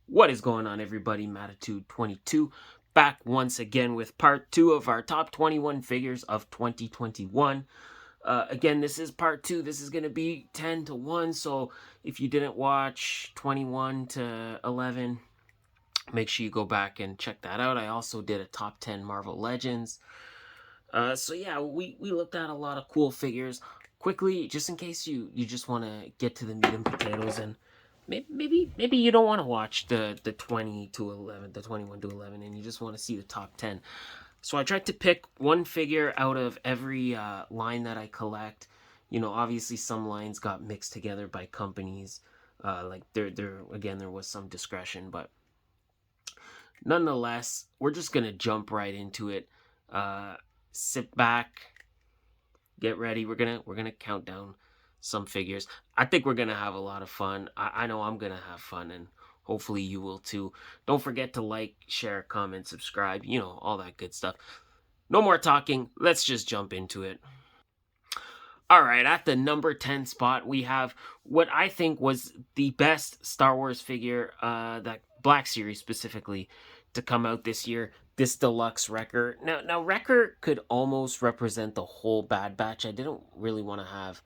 What is going on, everybody? Matitude22 back once again with part 2 of our top 21 figures of 2021. Again, this is part 2. This is going to be 10 to 1. So if you didn't watch 21 to 11, make sure you go back and check that out. I also did a top 10 Marvel Legends. So yeah, we looked at a lot of cool figures. Quickly, just in case you just want to get to the meat and potatoes, and maybe you don't want to watch the 20 to 11, the 21 to 11, and you just want to see the top 10. So I tried to pick one figure out of every line that I collect. You know, obviously some lines got mixed together by companies. Like there was some discretion, but nonetheless, we're just gonna jump right into it. Sit back, get ready. We're gonna count down some figures. I think we're gonna have a lot of fun. I know I'm gonna have fun, and hopefully you will too. Don't forget to like, share, comment, subscribe, you know, all that good stuff. No more talking, let's just jump into it. All right, at the number 10 spot, we have what I think was the best Star Wars figure, that Black Series specifically, to come out this year. This deluxe Wrecker. Now Wrecker could almost represent the whole Bad Batch. I didn't really want to have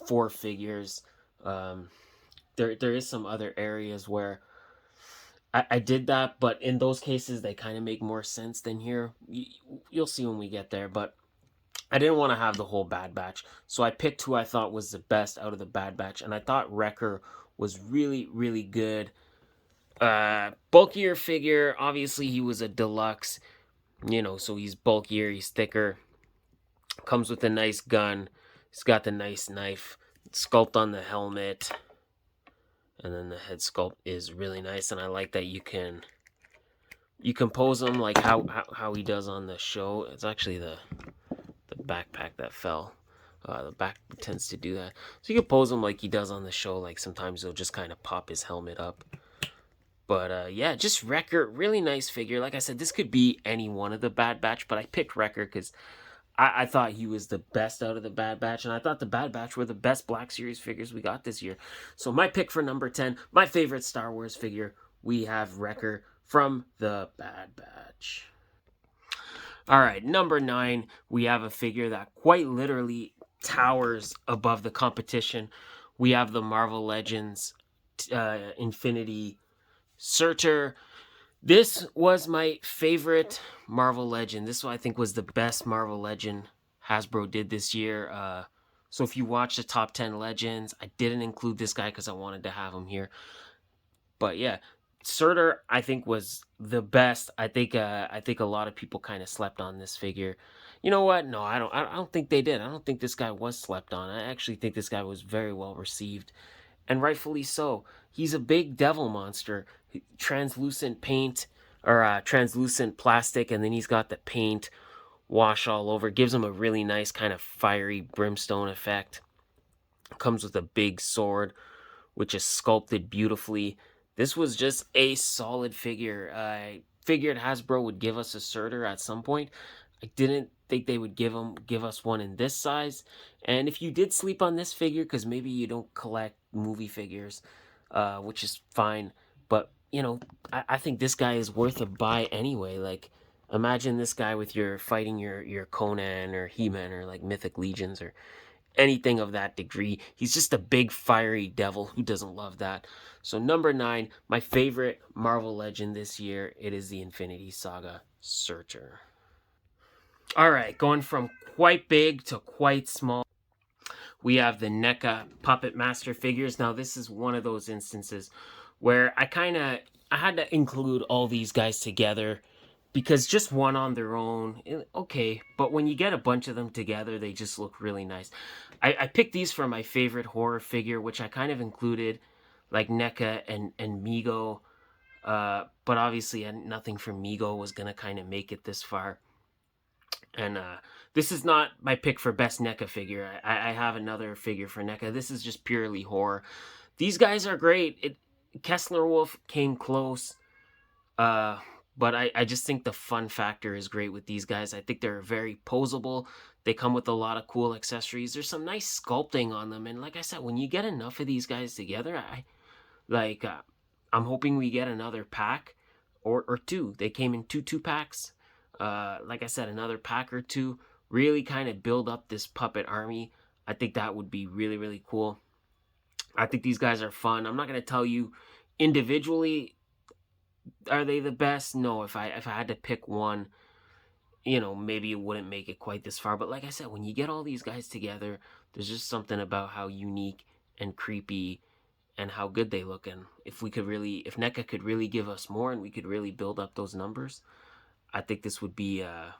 4 figures. There is some other areas where I did that, but in those cases they kind of make more sense than here. You'll see when we get there, but I didn't want to have the whole Bad Batch, so I picked who I thought was the best out of the Bad Batch, and I thought Wrecker was really good. Bulkier figure. Obviously, he was a deluxe, you know, so he's bulkier, he's thicker. Comes with a nice gun. He's got the nice knife. Sculpt on the helmet. And then the head sculpt is really nice, and I like that you can pose him like how he does on the show. It's actually the backpack that fell. The back tends to do that. So you can pose him like he does on the show. Like sometimes he'll just kind of pop his helmet up. But yeah, just Wrecker, really nice figure. Like I said, this could be any one of the Bad Batch, but I picked Wrecker because I thought he was the best out of the Bad Batch, and I thought the Bad Batch were the best Black Series figures we got this year. So my pick for number 10, my favorite Star Wars figure, we have Wrecker from the Bad Batch. All right, number 9, we have a figure that quite literally towers above the competition. We have the Marvel Legends Infinity Searcher. This was my favorite Marvel Legend. This I think was the best Marvel Legend Hasbro did this year. So if you watch the top 10 Legends, I didn't include this guy because I wanted to have him here. But yeah, Surtur I think was the best. I think a lot of people kind of slept on this figure. You know what? No, I don't think they did. I don't think this guy was slept on. I actually think this guy was very well received, and rightfully so. He's a big devil monster. Translucent paint, or translucent plastic, and then he's got the paint wash all over. Gives him a really nice kind of fiery brimstone effect. Comes with a big sword, which is sculpted beautifully. This was just a solid figure. I figured Hasbro would give us a Surtur at some point. I didn't think they would give us one in this size. And if you did sleep on this figure, because maybe you don't collect movie figures, which is fine, but you know, I think this guy is worth a buy anyway. Like, imagine this guy with fighting your Conan or He-Man or like Mythic Legions or anything of that degree. He's just a big fiery devil. Who doesn't love that? So number 9, my favorite Marvel Legend this year, it is the Infinity Saga Searcher. All right, going from quite big to quite small, we have the NECA Puppet Master figures. Now this is one of those instances where I had to include all these guys together, because just one on their own, okay, but when you get a bunch of them together, they just look really nice. I picked these for my favorite horror figure, which I kind of included, like NECA and Mego, but obviously nothing from Mego was going to kind of make it this far. And this is not my pick for best NECA figure. I have another figure for NECA. This is just purely horror. These guys are great. Kessler Wolf came close, but I just think the fun factor is great with these guys. I think they're very posable. They come with a lot of cool accessories. There's some nice sculpting on them. And like I said, when you get enough of these guys together, I'm hoping we get another pack or two. They came in two packs. Like I said, another pack or two. Really kind of build up this puppet army. I think that would be really, really cool. I think these guys are fun. I'm not going to tell you individually are they the best. No, if I had to pick one, maybe it wouldn't make it quite this far. But like I said, when you get all these guys together, there's just something about how unique and creepy and how good they look. And if NECA could really give us more and we could really build up those numbers, I think this would be a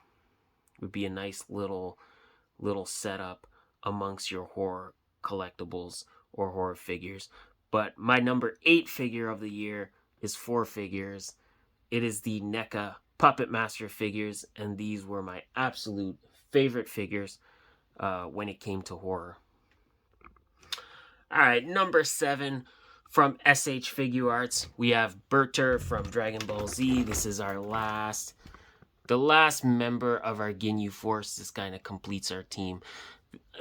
nice little setup amongst your horror collectibles or horror figures. But my number 8 figure of the year is 4 figures. It is the NECA Puppet Master figures, and these were my absolute favorite figures when it came to horror. All right, number 7 from SH Figure Arts, we have Berter from Dragon Ball Z. This is the last member of our Ginyu Force. This kind of completes our team.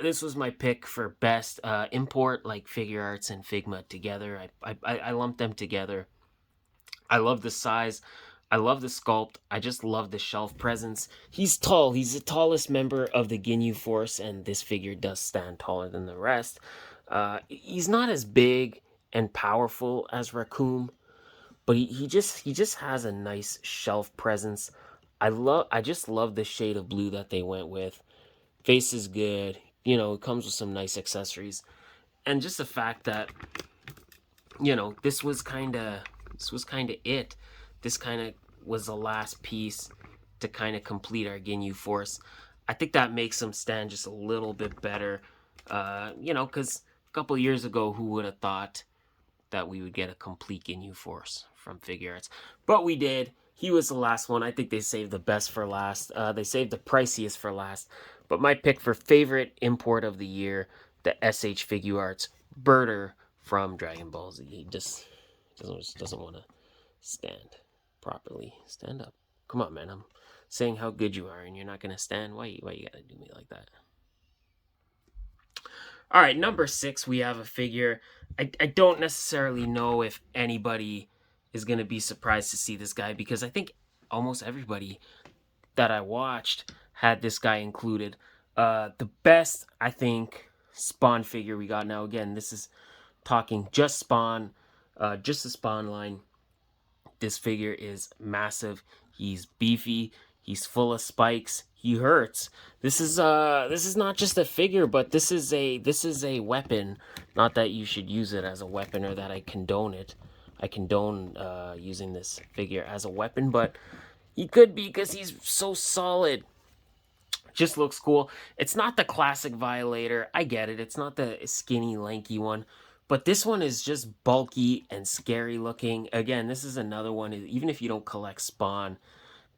This was my pick for best import, like Figure Arts and Figma together. I lumped them together. I love the size. I love the sculpt. I just love the shelf presence. He's tall. He's the tallest member of the Ginyu Force, and this figure does stand taller than the rest. He's not as big and powerful as Raccoon, but he just has a nice shelf presence. I just love the shade of blue that they went with. Face is good. It comes with some nice accessories, and just the fact that this was kind of it. This kind of was the last piece to kind of complete our Ginyu Force. I think that makes him stand just a little bit better. Because a couple of years ago, who would have thought that we would get a complete Ginyu Force from Figure Arts? But we did. He was the last one. I think they saved the best for last. They saved the priciest for last. But my pick for favorite import of the year, the SH Figure Arts Berter from Dragon Ball Z. He just doesn't want to stand properly. Stand up. Come on, man. I'm saying how good you are, and you're not going to stand. Why you got to do me like that? All right, number 6, we have a figure. I don't necessarily know if anybody is going to be surprised to see this guy, because I think almost everybody that I watched had this guy included. The best, I think, Spawn figure we got. Now, again, this is talking just Spawn, just the Spawn line. This figure is massive. He's beefy. He's full of spikes. He hurts. This is not just a figure, but this is a weapon. Not that you should use it as a weapon or that I condone it. I condone using this figure as a weapon, but he could be because he's so solid. Just looks cool. It's not the classic Violator. I get it. It's not the skinny, lanky one. But this one is just bulky and scary looking. Again, this is another one. Even if you don't collect Spawn,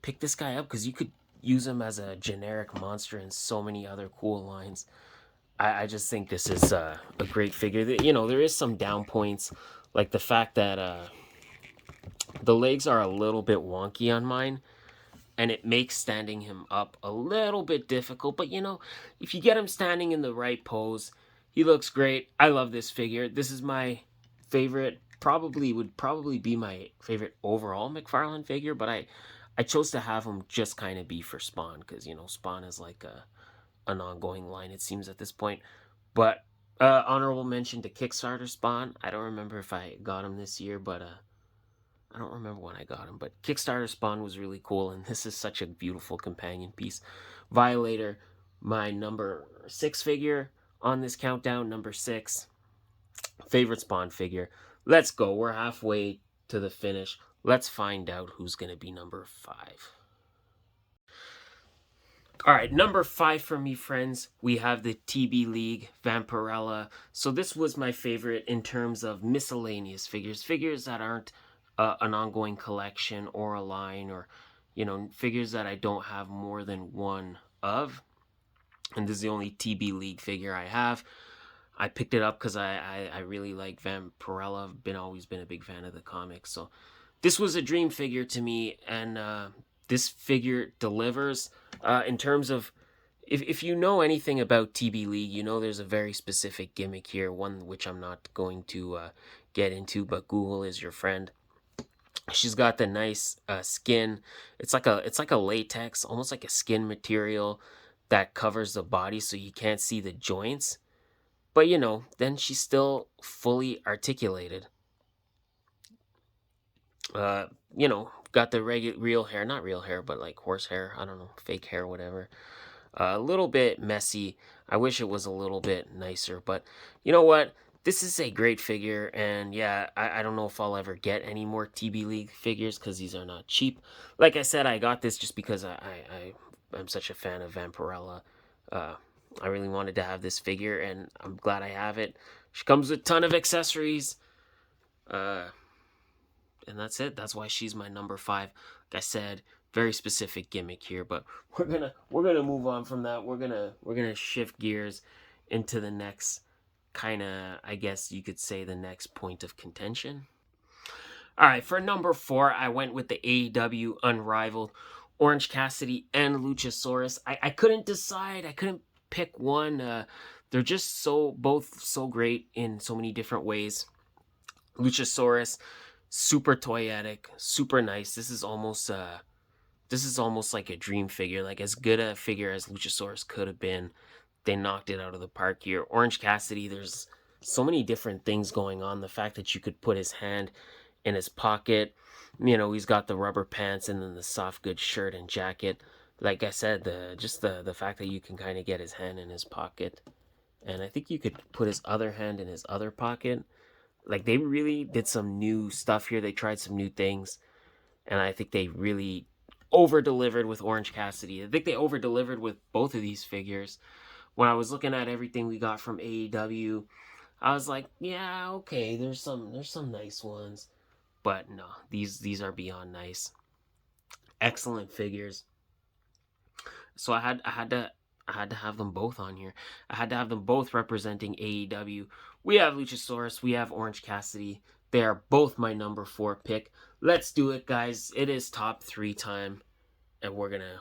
pick this guy up because you could use him as a generic monster in so many other cool lines. I just think this is a great figure. There is some down points, like the fact that the legs are a little bit wonky on mine, and it makes standing him up a little bit difficult. But, if you get him standing in the right pose, he looks great. I love this figure. This is my favorite, would probably be my favorite overall McFarlane figure, but I chose to have him just kind of be for Spawn, because, Spawn is like an ongoing line, it seems, at this point. But honorable mention to Kickstarter Spawn. I don't remember if I got him this year, but I don't remember when I got him. But Kickstarter Spawn was really cool, and this is such a beautiful companion piece. Violator, my number 6 figure on this countdown, number 6. Favorite Spawn figure. Let's go. We're halfway to the finish. Let's find out who's going to be number 5. All right, number 5 for me, friends. We have the TB League Vampirella. So this was my favorite in terms of miscellaneous figures. Figures that aren't an ongoing collection or a line, or, figures that I don't have more than one of. And this is the only TB League figure I have. I picked it up because I really like Vampirella. I've always been a big fan of the comics. So this was a dream figure to me, and this figure delivers in terms of, if you know anything about TB League, there's a very specific gimmick here, one which I'm not going to get into, but Google is your friend. She's got the nice skin. It's like a latex, almost like a skin material that covers the body so you can't see the joints. But then she's still fully articulated. Uh, got the real hair, not real hair, but like horse hair. I don't know, fake hair, whatever. A little bit messy. I wish it was a little bit nicer, but you know what? This is a great figure, and yeah, I don't know if I'll ever get any more TB League figures because these are not cheap. Like I said, I got this just because I'm such a fan of Vampirella. Uh, I really wanted to have this figure, and I'm glad I have it. She comes with a ton of accessories. Uh, and that's it. That's why she's my number 5. Like I said, very specific gimmick here, but we're gonna move on from that. We're gonna shift gears into the next kind of, I guess you could say, the next point of contention. All right, for number 4, I went with the AEW Unrivaled Orange Cassidy and Luchasaurus. I couldn't decide. I couldn't pick one. They're just both so great in so many different ways. Luchasaurus, super toyetic, super nice. This is almost like a dream figure, like as good a figure as Luchasaurus could have been. They knocked it out of the park here. Orange Cassidy, there's so many different things going on. The fact that you could put his hand in his pocket, he's got the rubber pants and then the soft goods shirt and jacket. Like I said, the fact that you can kind of get his hand in his pocket, and I think you could put his other hand in his other pocket. Like, they really did some new stuff here. They tried some new things, and I think they really over delivered with Orange Cassidy. I think they over delivered with both of these figures. When I was looking at everything we got from AEW, I was like, yeah, okay, there's some nice ones, but no, these are beyond nice. Excellent figures. So I had to have them both on here. I had to have them both representing AEW. We have Luchasaurus, we have Orange Cassidy. They are both my number 4 pick. Let's do it, guys. It is top 3 time, and we're gonna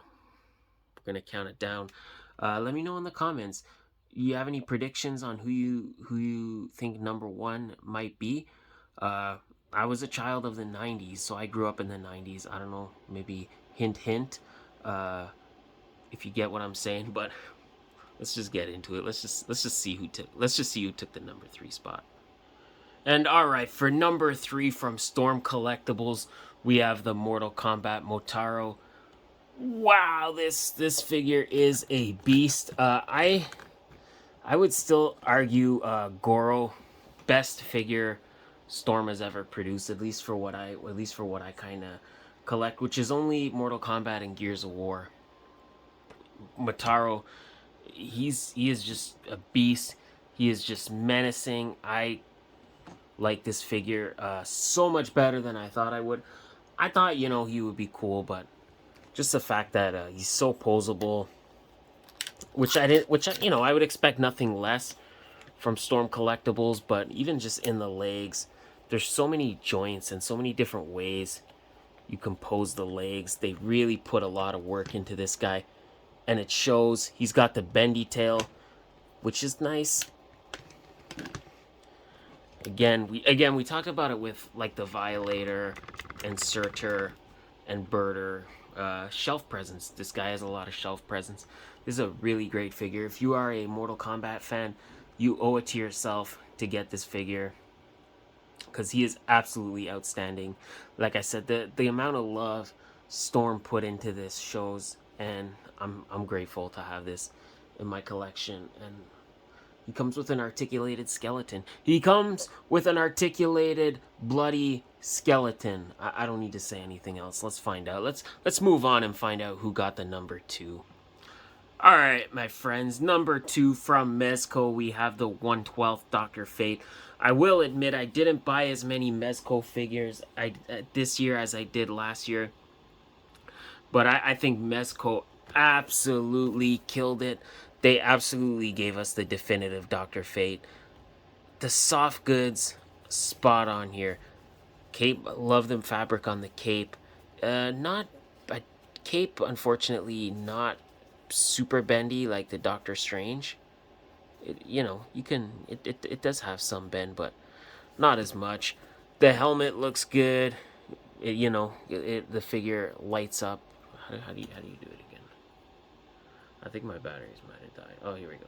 count it down. Let me know in the comments. You have any predictions on who you think number 1 might be? I was a child of the 90s, so I grew up in the 90s. I don't know, maybe hint. If you get what I'm saying, but let's just get into it. Let's just see who took the number 3 spot. And all right, for number 3 from Storm Collectibles, we have the Mortal Kombat Motaro. Wow, this figure is a beast. I would still argue Goro, best figure Storm has ever produced, at least for what I kind of collect, which is only Mortal Kombat and Gears of War. Motaro, he is just a beast. He is just menacing. I like this figure so much better than I thought I would. I thought, he would be cool, but just the fact that he's so posable, which I would expect nothing less from Storm Collectibles, but even just in the legs, there's so many joints and so many different ways you compose the legs. They really put a lot of work into this guy, and it shows. He's got the bendy tail, which is nice. Again, we talked about it with like the Violator and Surtur and Birder. Shelf presence. This guy has a lot of shelf presence. This is a really great figure. If you are a Mortal Kombat fan, you owe it to yourself to get this figure, because he is absolutely outstanding. Like I said, the amount of love Storm put into this shows, and I'm grateful to have this in my collection. And he comes with an articulated skeleton. He comes with an articulated bloody skeleton. I don't need to say anything else. Let's find out. Let's move on and find out who got the number 2. All right, my friends. Number 2 from Mezco, we have the 1/12 Dr. Fate. I will admit I didn't buy as many Mezco figures this year as I did last year, but I think Mezco absolutely killed it. They absolutely gave us the definitive Dr. Fate. The soft goods, spot on here. Cape, love the fabric on the cape. Not a cape, unfortunately, not super bendy like the Doctor Strange. It does have some bend, but not as much. The helmet looks good. the figure lights up. How do you do it again? I think my batteries might have died. Oh, here we go.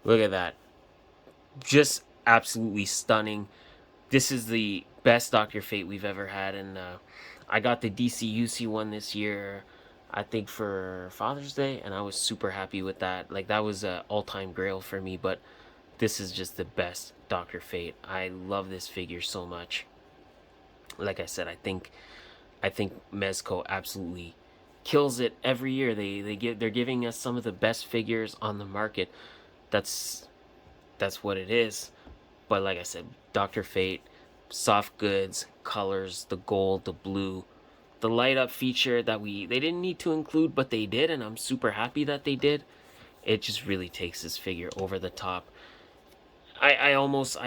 Look at that. Just absolutely stunning. This is the best Dr. Fate we've ever had, and I got the DCUC one this year, I think for Father's Day, and I was super happy with that. Like, that was an all-time grail for me, but this is just the best Dr. Fate. I love this figure so much. Like I said, I think Mezco absolutely kills it every year. They're giving us some of the best figures on the market. That's what it is. But like I said, Dr. Fate, soft goods, colors, the gold, the blue, the light up feature that they didn't need to include, but they did, and I'm super happy that they did. It just really takes this figure over the top. I almost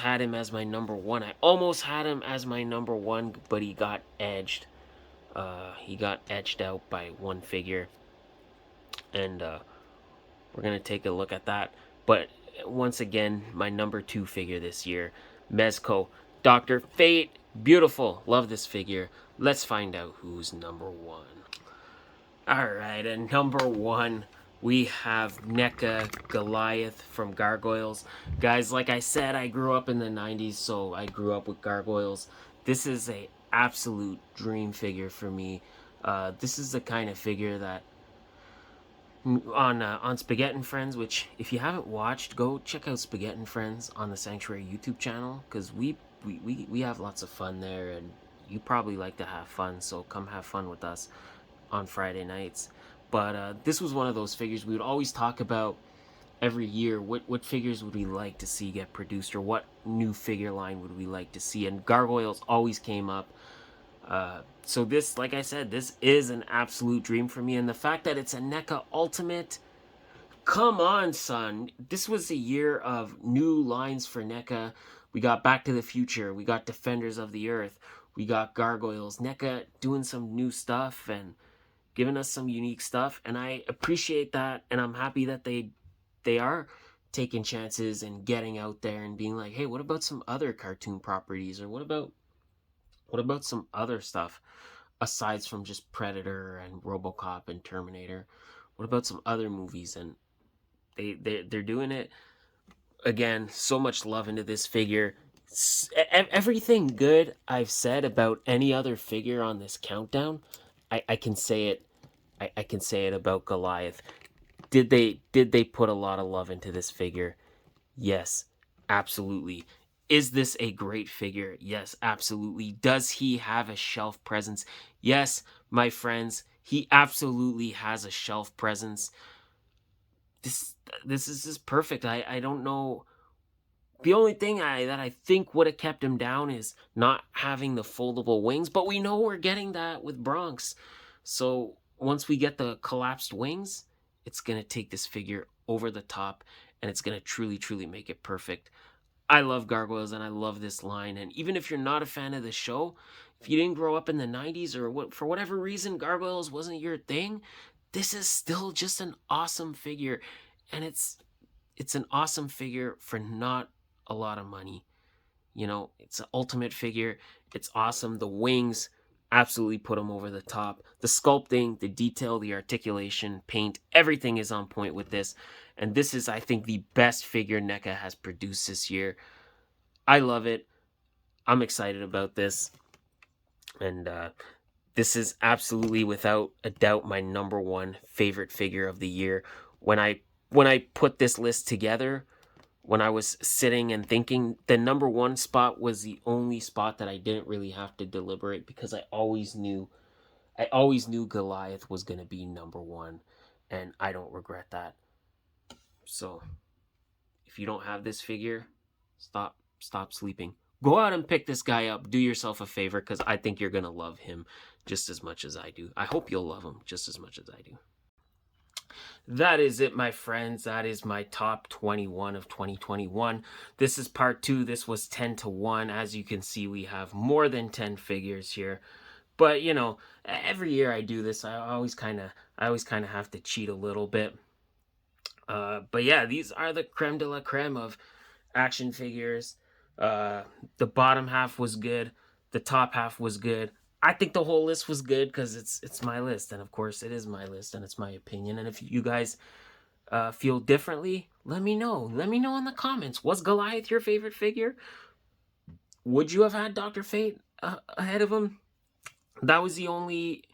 had him as my number one. I almost had him as my number one, but he got edged. He got edged out by one figure, and we're gonna take a look at that. But once again, my number two figure this year, Mezco, Dr. Fate, beautiful. Love this figure. Let's find out who's number one. All right, and number one, we have NECA Goliath from Gargoyles. Guys, like I said, I grew up in the 90s, so I grew up with Gargoyles. This is a absolute dream figure for me. This is the kind of figure that on Spaghetti and Friends, which if you haven't watched, go check out Spaghetti and Friends on the Sanctuary YouTube channel, because we have lots of fun there, and you probably like to have fun, so come have fun with us on Friday nights. But this was one of those figures we would always talk about every year. What figures would we like to see get produced, or what new figure line would we like to see? And Gargoyles always came up. So this, like I said, this is an absolute dream for me. And the fact that it's a NECA Ultimate, come on, son. This was a year of new lines for NECA. We got Back to the Future. We got Defenders of the Earth. We got Gargoyles. NECA doing some new stuff and giving us some unique stuff. And I appreciate that. And I'm happy that they are taking chances and getting out there and being like, hey, what about some other cartoon properties? Or what about some other stuff aside from just Predator and RoboCop and Terminator? What about some other movies? And they're doing it again. So much love into this figure. Everything good I've said about any other figure on this countdown, I can say it. I can say it about Goliath. Did they put a lot of love into this figure? Yes, absolutely. Is this a great figure? Yes, absolutely. Does he have a shelf presence? Yes, my friends, he absolutely has a shelf presence. This is just perfect. I don't know. The only thing that I think would have kept him down is not having the foldable wings, but we know we're getting that with Bronx. So once we get the collapsed wings, it's going to take this figure over the top, and it's going to truly, truly make it perfect. I love Gargoyles, and I love this line. And even if you're not a fan of the show, if you didn't grow up in the 90s, or for whatever reason Gargoyles wasn't your thing, this is still just an awesome figure. And it's an awesome figure for not a lot of money. It's an ultimate figure. It's awesome. The wings absolutely put them over the top. The sculpting, the detail, the articulation, paint, everything is on point with this. And this is, I think, the best figure NECA has produced this year. I love it. I'm excited about this. And this is absolutely, without a doubt, my number one favorite figure of the year. When I put this list together, when I was sitting and thinking, the number one spot was the only spot that I didn't really have to deliberate, because I always knew Goliath was going to be number one, and I don't regret that. So if you don't have this figure, stop sleeping. Go out and pick this guy up. Do yourself a favor, because I think you're going to love him just as much as I do. I hope you'll love him just as much as I do. That is it, my friends. That is my top 21 of 2021. This is part 2. This was 10 to 1. As you can see, we have more than 10 figures here. But, every year I do this, I always kind of have to cheat a little bit. But yeah, these are the creme de la creme of action figures. The bottom half was good. The top half was good. I think the whole list was good because it's my list, and of course it is my list, and it's my opinion. And if you guys feel differently, let me know. Let me know in the comments. Was Goliath your favorite figure? Would you have had Dr. Fate ahead of him? That was the only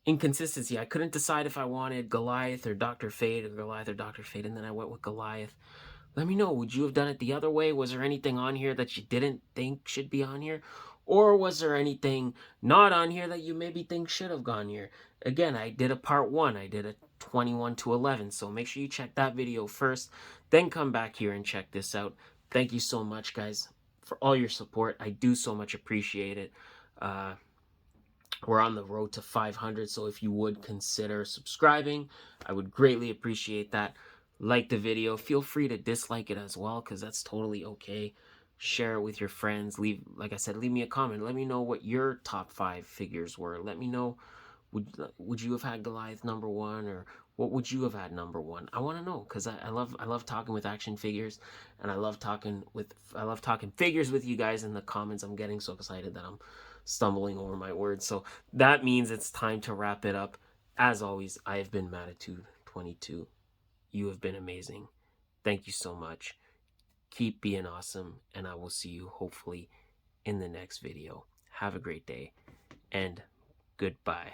inconsistency. I couldn't decide if I wanted Goliath or Dr. Fate, or Goliath or Dr. Fate, and then I went with Goliath. Let me know. Would you have done it the other way? Was there anything on here that you didn't think should be on here? Or was there anything not on here that you maybe think should have gone here? Again, I did a part 1. I did a 21 to 11. So make sure you check that video first. Then come back here and check this out. Thank you so much, guys, for all your support. I do so much appreciate it. We're on the road to 500. So if you would consider subscribing, I would greatly appreciate that. Like the video. Feel free to dislike it as well, because that's totally okay. Share it with your friends. Like I said, leave me a comment. Let me know what your top 5 figures were. Let me know, would you have had Goliath number 1, or what would you have had number 1? I want to know, because I love talking with action figures, and I love talking figures with you guys in the comments. I'm getting so excited that I'm stumbling over my words. So that means it's time to wrap it up. As always, I have been Matitude22. You have been amazing. Thank you so much. Keep being awesome, and I will see you hopefully in the next video. Have a great day, and goodbye.